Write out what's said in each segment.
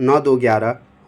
9-2-11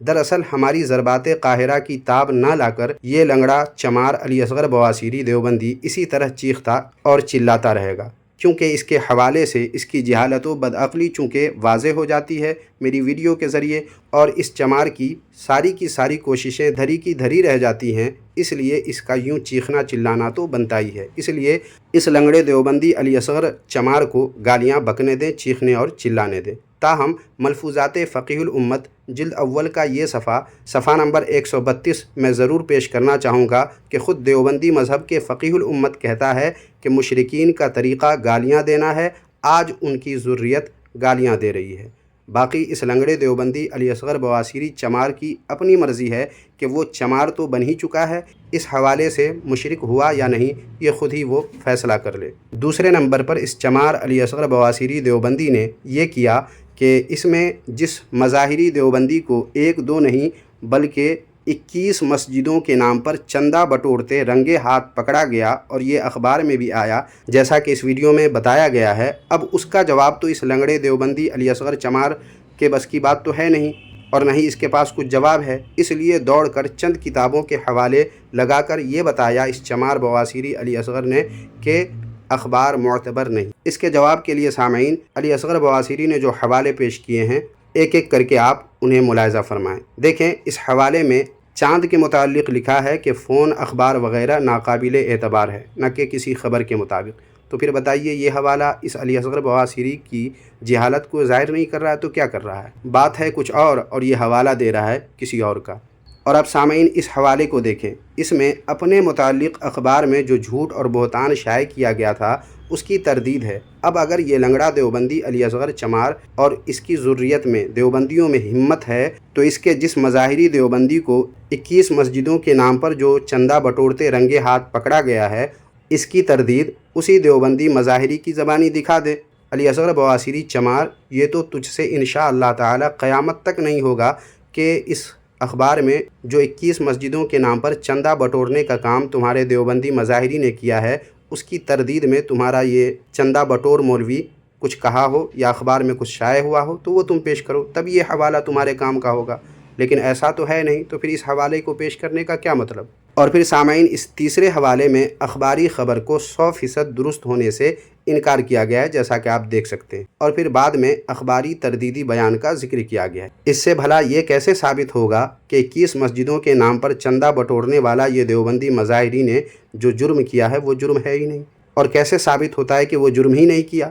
دراصل ہماری ضربات قاہرہ کی تاب نہ لا کر یہ لنگڑا چمار علی اصغر بواسیری دیوبندی اسی طرح چیختا اور چلاتا رہے گا، کیونکہ اس کے حوالے سے اس کی جہالت و بدعقلی چونکہ واضح ہو جاتی ہے میری ویڈیو کے ذریعے، اور اس چمار کی ساری کوششیں دھری کی دھری رہ جاتی ہیں، اس لیے اس کا یوں چیخنا چلانا تو بنتا ہی ہے۔ اس لیے اس لنگڑے دیوبندی علی اصغر چمار کو گالیاں بکنے دیں، چیخنے اور چلانے دیں۔ تاہم ملفوظات فقیہ الامت جلد اول کا یہ صفحہ نمبر 132 میں ضرور پیش کرنا چاہوں گا کہ خود دیوبندی مذہب کے فقیہ الامت کہتا ہے کہ مشرکین کا طریقہ گالیاں دینا ہے، آج ان کی ذریت گالیاں دے رہی ہے۔ باقی اس لنگڑے دیوبندی علی اصغر بواسیری چمار کی اپنی مرضی ہے کہ وہ چمار تو بن ہی چکا ہے، اس حوالے سے مشرک ہوا یا نہیں یہ خود ہی وہ فیصلہ کر لے۔ دوسرے نمبر پر اس چمار علی اصغر بواسیری دیوبندی نے یہ کیا کہ اس میں جس مظاہری دیوبندی کو ایک دو نہیں بلکہ 21 مسجدوں کے نام پر چندہ بٹورتے رنگے ہاتھ پکڑا گیا، اور یہ اخبار میں بھی آیا جیسا کہ اس ویڈیو میں بتایا گیا ہے۔ اب اس کا جواب تو اس لنگڑے دیوبندی علی اصغر چمار کے بس کی بات تو ہے نہیں، اور نہ ہی اس کے پاس کچھ جواب ہے، اس لیے دوڑ کر چند کتابوں کے حوالے لگا کر یہ بتایا اس چمار بواسیری علی اصغر نے کہ اخبار معتبر نہیں۔ اس کے جواب کے لیے سامعین، علی اصغر بواسیری نے جو حوالے پیش کیے ہیں ایک ایک کر کے آپ انہیں ملاحظہ فرمائیں۔ دیکھیں، اس حوالے میں چاند کے متعلق لکھا ہے کہ فون، اخبار وغیرہ ناقابل اعتبار ہے، نہ کہ کسی خبر کے مطابق۔ تو پھر بتائیے یہ حوالہ اس علی اصغر بواسیری کی جہالت کو ظاہر نہیں کر رہا ہے تو کیا کر رہا ہے؟ بات ہے کچھ اور یہ حوالہ دے رہا ہے کسی اور کا۔ اور اب سامعین اس حوالے کو دیکھیں، اس میں اپنے متعلق اخبار میں جو جھوٹ اور بہتان شائع کیا گیا تھا اس کی تردید ہے۔ اب اگر یہ لنگڑا دیوبندی علی اصغر چمار اور اس کی ذریت میں دیوبندیوں میں ہمت ہے تو اس کے جس مظاہری دیوبندی کو 21 مسجدوں کے نام پر جو چندہ بٹورتے رنگے ہاتھ پکڑا گیا ہے، اس کی تردید اسی دیوبندی مظاہری کی زبانی دکھا دے۔ علی اصغر بواسیری چمار، یہ تو تجھ سے انشاءاللہ تعالی قیامت تک نہیں ہوگا کہ اس اخبار میں جو 21 مسجدوں کے نام پر چندہ بٹورنے کا کام تمہارے دیوبندی مظاہری نے کیا ہے، اس کی تردید میں تمہارا یہ چندہ بٹور مولوی کچھ کہا ہو یا اخبار میں کچھ شائع ہوا ہو تو وہ تم پیش کرو، تب یہ حوالہ تمہارے کام کا ہوگا، لیکن ایسا تو ہے نہیں، تو پھر اس حوالے کو پیش کرنے کا کیا مطلب؟ اور پھر سامعین اس تیسرے حوالے میں اخباری خبر کو 100% درست ہونے سے انکار کیا گیا ہے جیسا کہ آپ دیکھ سکتے ہیں، اور پھر بعد میں اخباری تردیدی بیان کا ذکر کیا گیا ہے۔ اس سے بھلا یہ کیسے ثابت ہوگا کہ 21 مسجدوں کے نام پر چندہ بٹورنے والا یہ دیوبندی مظاہری نے جو جرم کیا ہے وہ جرم ہے ہی نہیں؟ اور کیسے ثابت ہوتا ہے کہ وہ جرم ہی نہیں کیا؟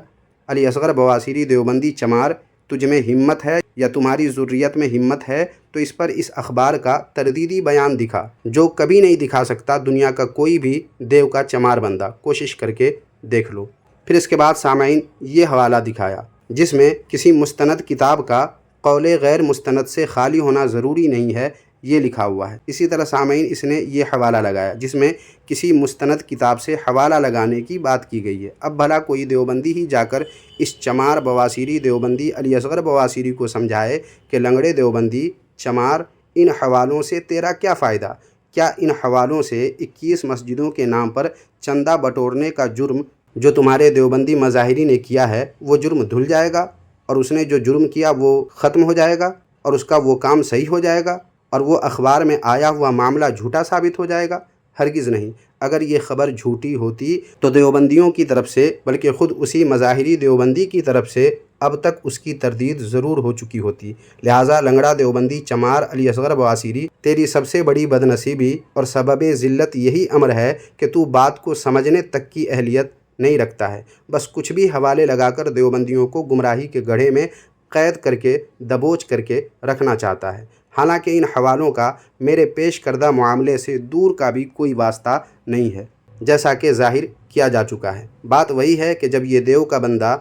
علی اصغر بواسیری دیوبندی چمار، تجھ میں ہمت ہے یا تمہاری ذریت میں ہمت ہے تو اس پر اس اخبار کا تردیدی بیان دکھا، جو کبھی نہیں دکھا سکتا دنیا کا کوئی بھی دیو کا چمار بندہ، کوشش کر کے دیکھ لو۔ پھر اس کے بعد سامعین یہ حوالہ دکھایا جس میں کسی مستند کتاب کا قول غیر مستند سے خالی ہونا ضروری نہیں ہے یہ لکھا ہوا ہے۔ اسی طرح سامعین اس نے یہ حوالہ لگایا جس میں کسی مستند کتاب سے حوالہ لگانے کی بات کی گئی ہے۔ اب بھلا کوئی دیوبندی ہی جا کر اس چمار بواسیری دیوبندی علی اصغر بواسیری کو سمجھائے کہ لنگڑے دیوبندی چمار، ان حوالوں سے تیرا کیا فائدہ؟ کیا ان حوالوں سے 21 مسجدوں کے نام پر چندہ بٹورنے کا جرم جو تمہارے دیوبندی مظاہری نے کیا ہے وہ جرم دھل جائے گا، اور اس نے جو جرم کیا وہ ختم ہو جائے گا، اور اس کا وہ کام صحیح ہو جائے گا، اور وہ اخبار میں آیا ہوا معاملہ جھوٹا ثابت ہو جائے گا؟ ہرگز نہیں۔ اگر یہ خبر جھوٹی ہوتی تو دیوبندیوں کی طرف سے بلکہ خود اسی مظاہری دیوبندی کی طرف سے اب تک اس کی تردید ضرور ہو چکی ہوتی۔ لہٰذا لنگڑا دیوبندی چمار علی اصغر بواسیری، تیری سب سے بڑی بدنصیبی اور سبب ذلت یہی امر ہے کہ تو بات کو سمجھنے تک کی اہلیت نہیں رکھتا ہے، بس کچھ بھی حوالے لگا کر دیوبندیوں کو گمراہی کے گڑھے میں قید کر کے دبوچ کر کے رکھنا چاہتا ہے، حالانکہ ان حوالوں کا میرے پیش کردہ معاملے سے دور کا بھی کوئی واسطہ نہیں ہے، جیسا کہ ظاہر کیا جا چکا ہے۔ بات وہی ہے کہ جب یہ دیو کا بندہ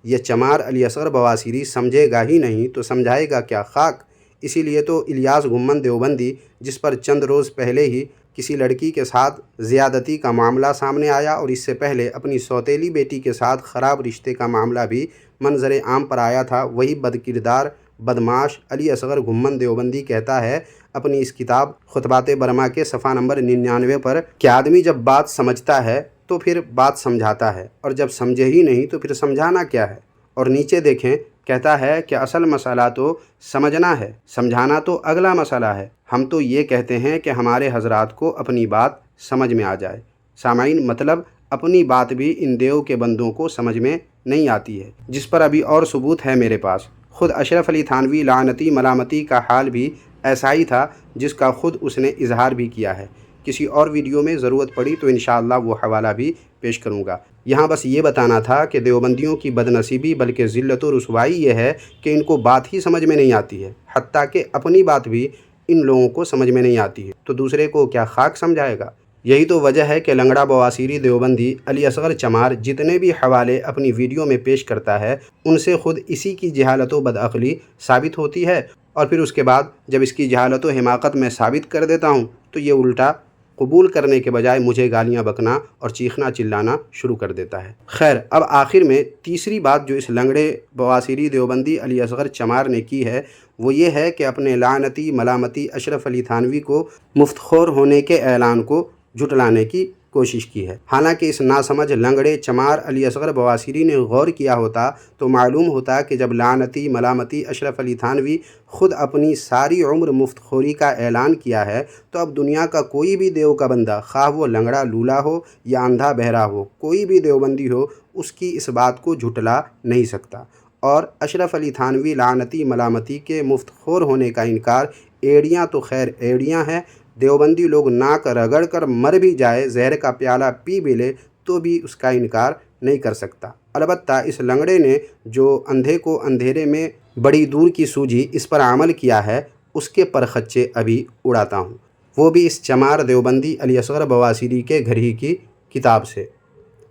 یہ چمار علی اصغر بواسیری سمجھے گا ہی نہیں تو سمجھائے گا کیا خاک؟ اسی لیے تو الیاس گھمن دیوبندی، جس پر چند روز پہلے ہی کسی لڑکی کے ساتھ زیادتی کا معاملہ سامنے آیا اور اس سے پہلے اپنی سوتیلی بیٹی کے ساتھ خراب رشتے کا معاملہ بھی منظر عام پر آیا تھا، وہی بدکردار بدماش علی اصغر گھمن دیوبندی کہتا ہے اپنی اس کتاب خطبات برما کے صفحہ نمبر 99 پر کہ آدمی جب بات سمجھتا ہے تو پھر بات سمجھاتا ہے، اور جب سمجھے ہی نہیں تو پھر سمجھانا کیا ہے؟ اور نیچے دیکھیں کہتا ہے کہ اصل مسئلہ تو سمجھنا ہے، سمجھانا تو اگلا مسئلہ ہے۔ ہم تو یہ کہتے ہیں کہ ہمارے حضرات کو اپنی بات سمجھ میں آ جائے۔ سامعین، مطلب اپنی بات بھی ان دیو کے بندوں کو سمجھ میں نہیں آتی ہے، جس پر ابھی اور ثبوت ہے میرے پاس۔ خود اشرف علی تھانوی لعنتی ملامتی کا حال بھی ایسا ہی تھا، جس کا خود اس نے اظہار بھی کیا ہے۔ کسی اور ویڈیو میں ضرورت پڑی تو انشاءاللہ وہ حوالہ بھی پیش کروں گا۔ یہاں بس یہ بتانا تھا کہ دیوبندیوں کی بدنصیبی بلکہ ذلت و رسوائی یہ ہے کہ ان کو بات ہی سمجھ میں نہیں آتی ہے، حتیٰ کہ اپنی بات بھی ان لوگوں کو سمجھ میں نہیں آتی ہے تو دوسرے کو کیا خاک سمجھائے گا۔ یہی تو وجہ ہے کہ لنگڑا بواسیری دیوبندی علی اصغر چمار جتنے بھی حوالے اپنی ویڈیو میں پیش کرتا ہے، ان سے خود اسی کی جہالت و بدعقلی ثابت ہوتی ہے، اور پھر اس کے بعد جب اس کی جہالت و حماقت میں ثابت کر دیتا ہوں تو یہ الٹا قبول کرنے کے بجائے مجھے گالیاں بکنا اور چیخنا چلانا شروع کر دیتا ہے۔ خیر، اب آخر میں تیسری بات جو اس لنگڑے بواسیری دیوبندی علی اصغر چمار نے کی ہے وہ یہ ہے کہ اپنے لعنتی ملامتی اشرف علی تھانوی کو مفت خور ہونے کے اعلان کو جھٹلانے کی کوشش کی ہے۔ حالانکہ اس ناسمجھ لنگڑے چمار علی اصغر بواسیری نے غور کیا ہوتا تو معلوم ہوتا کہ جب لعنتی ملامتی اشرف علی تھانوی خود اپنی ساری عمر مفت خوری کا اعلان کیا ہے تو اب دنیا کا کوئی بھی دیو کا بندہ، خواہ وہ لنگڑا لولا ہو یا اندھا بہرا ہو، کوئی بھی دیوبندی ہو، اس کی اس بات کو جھٹلا نہیں سکتا۔ اور اشرف علی تھانوی لعنتی ملامتی کے مفت خور ہونے کا انکار ایڑیاں تو خیر ایڑیاں ہیں، دیوبندی لوگ ناک رگڑ کر مر بھی جائے، زہر کا پیالہ پی بھی لے تو بھی اس کا انکار نہیں کر سکتا۔ البتہ اس لنگڑے نے جو اندھے کو اندھیرے میں بڑی دور کی سوجھی اس پر عمل کیا ہے، اس کے پرخچے ابھی اڑاتا ہوں، وہ بھی اس چمار دیوبندی علی اصغر بواسیری کے گھر ہی کی کتاب سے۔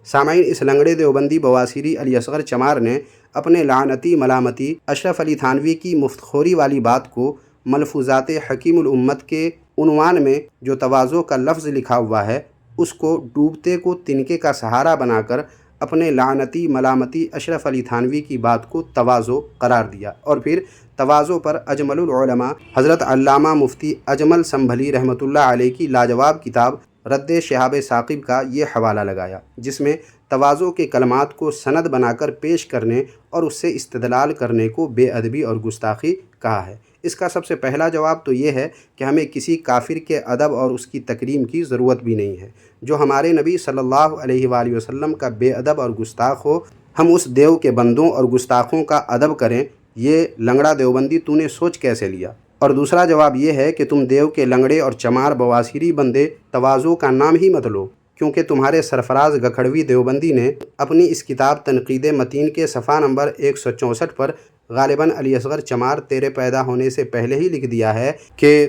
سامعین، اس لنگڑے دیوبندی بواسیری علی اصغر چمار نے اپنے لعنتی ملامتی اشرف علی تھانوی کی مفت خوری والی بات کو ملفوظات حکیم الامت کے عنوان میں جو تواضع کا لفظ لکھا ہوا ہے، اس کو ڈوبتے کو تنکے کا سہارا بنا کر اپنے لعنتی ملامتی اشرف علی تھانوی کی بات کو تواضع قرار دیا، اور پھر تواضع پر اجمل العلماء حضرت علامہ مفتی اجمل سنبھلی رحمۃ اللہ علیہ کی لاجواب کتاب رد شہاب ثاقب کا یہ حوالہ لگایا، جس میں تواضع کے کلمات کو سند بنا کر پیش کرنے اور اس سے استدلال کرنے کو بے ادبی اور گستاخی کہا ہے۔ اس کا سب سے پہلا جواب تو یہ ہے کہ ہمیں کسی کافر کے ادب اور اس کی تکریم کی ضرورت بھی نہیں ہے۔ جو ہمارے نبی صلی اللہ علیہ وآلہ وسلم کا بے ادب اور گستاخ ہو، ہم اس دیو کے بندوں اور گستاخوں کا ادب کریں، یہ لنگڑا دیوبندی تو نے سوچ کیسے لیا؟ اور دوسرا جواب یہ ہے کہ تم دیو کے لنگڑے اور چمار بواسیری بندے تواضع کا نام ہی مت لو، کیونکہ تمہارے سرفراز گکھڑوی دیوبندی نے اپنی اس کتاب تنقید متین کے صفحہ نمبر 164 پر غالباً علی اصغر چمار تیرے پیدا ہونے سے پہلے ہی لکھ دیا ہے کہ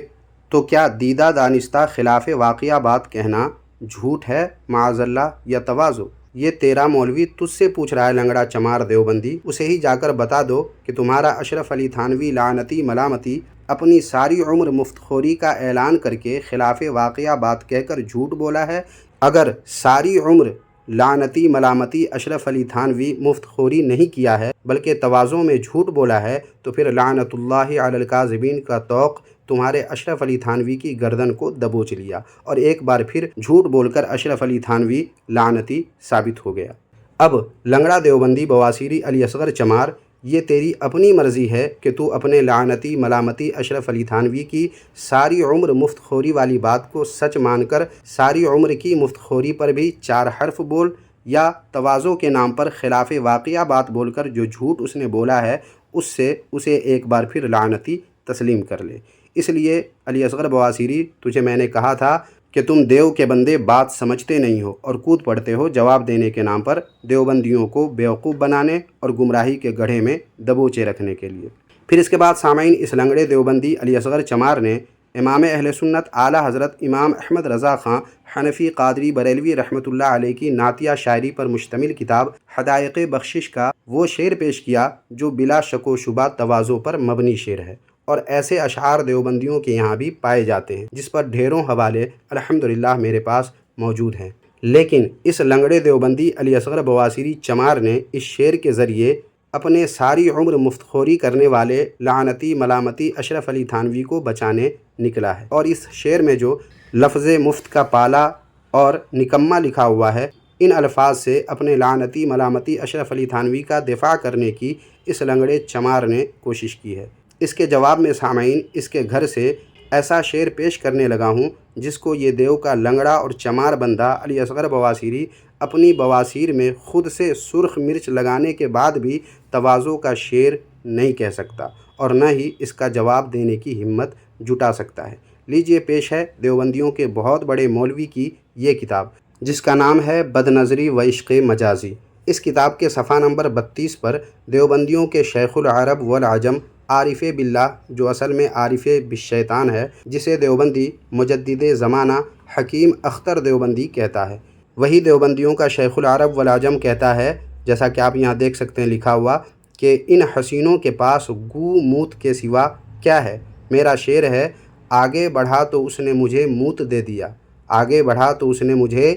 تو کیا دیدہ دانستہ خلاف واقعہ بات کہنا جھوٹ ہے معاذ اللہ یا تواضع؟ یہ تیرا مولوی تجھ سے پوچھ رہا ہے لنگڑا چمار دیوبندی، اسے ہی جا کر بتا دو کہ تمہارا اشرف علی تھانوی لعنتی ملامتی اپنی ساری عمر مفت خوری کا اعلان کر کے خلاف واقعہ بات کہہ کر جھوٹ بولا ہے۔ اگر ساری عمر لعنتی ملامتی اشرف علی تھانوی مفت خوری نہیں کیا ہے بلکہ تواضع میں جھوٹ بولا ہے تو پھر لعنت اللہ علی الکاذبین کا طوق تمہارے اشرف علی تھانوی کی گردن کو دبوچ لیا اور ایک بار پھر جھوٹ بول کر اشرف علی تھانوی لعنتی ثابت ہو گیا۔ اب لنگڑا دیوبندی بواسیری علی اصغر چمار، یہ تیری اپنی مرضی ہے کہ تو اپنے لعنتی ملامتی اشرف علی تھانوی کی ساری عمر مفت خوری والی بات کو سچ مان کر ساری عمر کی مفت خوری پر بھی 4 حرف بول، یا تواضع کے نام پر خلاف واقعہ بات بول کر جو جھوٹ اس نے بولا ہے اسے ایک بار پھر لعنتی تسلیم کر لے۔ اس لیے علی اصغر بواسیری، تجھے میں نے کہا تھا کہ تم دیو کے بندے بات سمجھتے نہیں ہو اور کود پڑتے ہو جواب دینے کے نام پر دیوبندیوں کو بیوقوف بنانے اور گمراہی کے گڑھے میں دبوچے رکھنے کے لیے۔ پھر اس کے بعد سامعین، اس لنگڑے دیوبندی علی اصغر چمار نے امام اہل سنت اعلیٰ حضرت امام احمد رضا خان حنفی قادری بریلوی رحمۃ اللہ علیہ کی نعتیہ شاعری پر مشتمل کتاب حدائق بخشش کا وہ شعر پیش کیا جو بلا شک و شبہ تواضع پر مبنی شعر ہے، اور ایسے اشعار دیوبندیوں کے یہاں بھی پائے جاتے ہیں جس پر ڈھیروں حوالے الحمدللہ میرے پاس موجود ہیں۔ لیکن اس لنگڑے دیوبندی علی اصغر بواسیری چمار نے اس شعر کے ذریعے اپنے ساری عمر مفت خوری کرنے والے لعنتی ملامتی اشرف علی تھانوی کو بچانے نکلا ہے، اور اس شعر میں جو لفظ مفت کا پالا اور نکما لکھا ہوا ہے ان الفاظ سے اپنے لعنتی ملامتی اشرف علی تھانوی کا دفاع کرنے کی اس لنگڑے چمار نے کوشش کی ہے۔ اس کے جواب میں سامعین اس کے گھر سے ایسا شعر پیش کرنے لگا ہوں جس کو یہ دیو کا لنگڑا اور چمار بندہ علی اصغر بواسیری اپنی بواسیر میں خود سے سرخ مرچ لگانے کے بعد بھی تواضع کا شعر نہیں کہہ سکتا اور نہ ہی اس کا جواب دینے کی ہمت جٹا سکتا ہے۔ لیجئے پیش ہے دیوبندیوں کے بہت بڑے مولوی کی یہ کتاب جس کا نام ہے بد نظری و عشق مجازی۔ اس کتاب کے صفحہ نمبر 32 پر دیوبندیوں کے شیخ العرب والعجم عارف باللہ، جو اصل میں عارف بالشیطان ہے، جسے دیوبندی مجدد زمانہ حکیم اختر دیوبندی کہتا ہے، وہی دیوبندیوں کا شیخ العرب والعجم کہتا ہے، جیسا کہ آپ یہاں دیکھ سکتے ہیں لکھا ہوا، کہ ان حسینوں کے پاس گو موت کے سوا کیا ہے۔ میرا شعر ہے، آگے بڑھا تو اس نے مجھے موت دے دیا، آگے بڑھا تو اس نے مجھے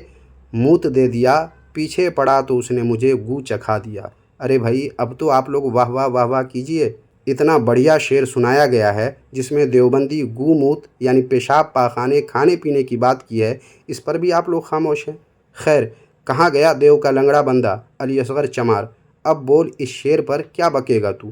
موت دے دیا، پیچھے پڑا تو اس نے مجھے گو چکھا دیا۔ ارے بھائی، اب تو آپ لوگ واہ واہ واہ واہ کیجئے، اتنا بڑھیا شعر سنایا گیا ہے جس میں دیوبندی گو موت یعنی پیشاب پاخانے کھانے پینے کی بات کی ہے، اس پر بھی آپ لوگ خاموش ہیں۔ خیر، کہاں گیا دیو کا لنگڑا بندہ علی اصغر چمار؟ اب بول، اس شعر پر کیا بکے گا تو؟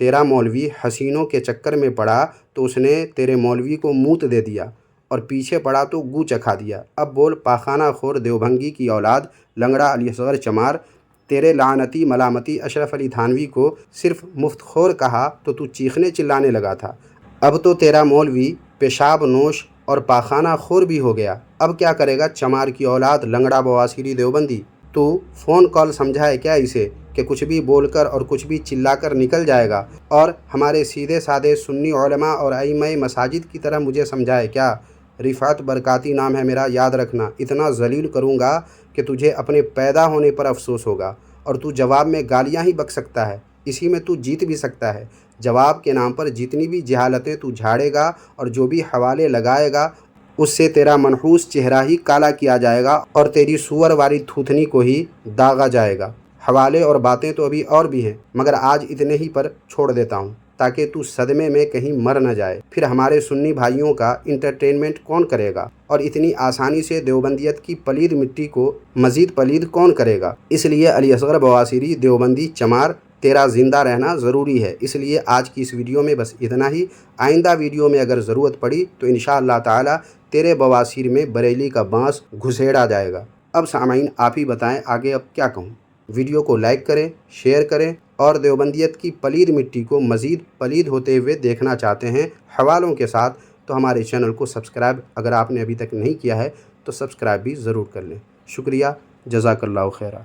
تیرا مولوی حسینوں کے چکر میں پڑا تو اس نے تیرے مولوی کو موت دے دیا اور پیچھے پڑا تو گو چکھا دیا۔ اب بول، پاخانہ خور دیوبھنگی کی اولاد لنگڑا علی اصغر چمار، تیرے لعنتی ملامتی اشرف علی تھانوی کو صرف مفت خور کہا تو تو چیخنے چلانے لگا تھا، اب تو تیرا مولوی پیشاب نوش اور پاخانہ خور بھی ہو گیا۔ اب کیا کرے گا چمار کی اولاد لنگڑا بواسیری دیوبندی؟ تو فون کال سمجھا ہے کیا اسے کہ کچھ بھی بول کر اور کچھ بھی چلا کر نکل جائے گا اور ہمارے سیدھے سادے سنی علماء اور ائمہ مساجد کی طرح مجھے سمجھائے کیا؟ رفعت برکاتی نام ہے میرا، یاد رکھنا، اتنا ذلیل کروں گا کہ تجھے اپنے پیدا ہونے پر افسوس ہوگا اور تو جواب میں گالیاں ہی بک سکتا ہے، اسی میں تو جیت بھی سکتا ہے۔ جواب کے نام پر جتنی بھی جہالتیں تو جھاڑے گا اور جو بھی حوالے لگائے گا اس سے تیرا منحوس چہرہ ہی کالا کیا جائے گا اور تیری سور والی تھوتنی کو ہی داغا جائے گا۔ حوالے اور باتیں تو ابھی اور بھی ہیں، مگر آج اتنے ہی پر چھوڑ دیتا ہوں تاکہ تو صدمے میں کہیں مر نہ جائے، پھر ہمارے سنی بھائیوں کا انٹرٹینمنٹ کون کرے گا اور اتنی آسانی سے دیوبندیت کی پلید مٹی کو مزید پلید کون کرے گا؟ اس لیے علی اصغر بواسیری دیوبندی چمار، تیرا زندہ رہنا ضروری ہے۔ اس لیے آج کی اس ویڈیو میں بس اتنا ہی، آئندہ ویڈیو میں اگر ضرورت پڑی تو انشاءاللہ تعالی تیرے بواسیر میں بریلی کا بانس گھسیڑا جائے گا۔ اب سامعین آپ ہی بتائیں آگے اب کیا کہوں؟ ویڈیو کو لائک کریں، شیئر کریں اور دیوبندیت کی پلید مٹی کو مزید پلید ہوتے ہوئے دیکھنا چاہتے ہیں حوالوں کے ساتھ تو ہمارے چینل کو سبسکرائب اگر آپ نے ابھی تک نہیں کیا ہے تو سبسکرائب بھی ضرور کر لیں۔ شکریہ، جزاک اللہ خیرہ۔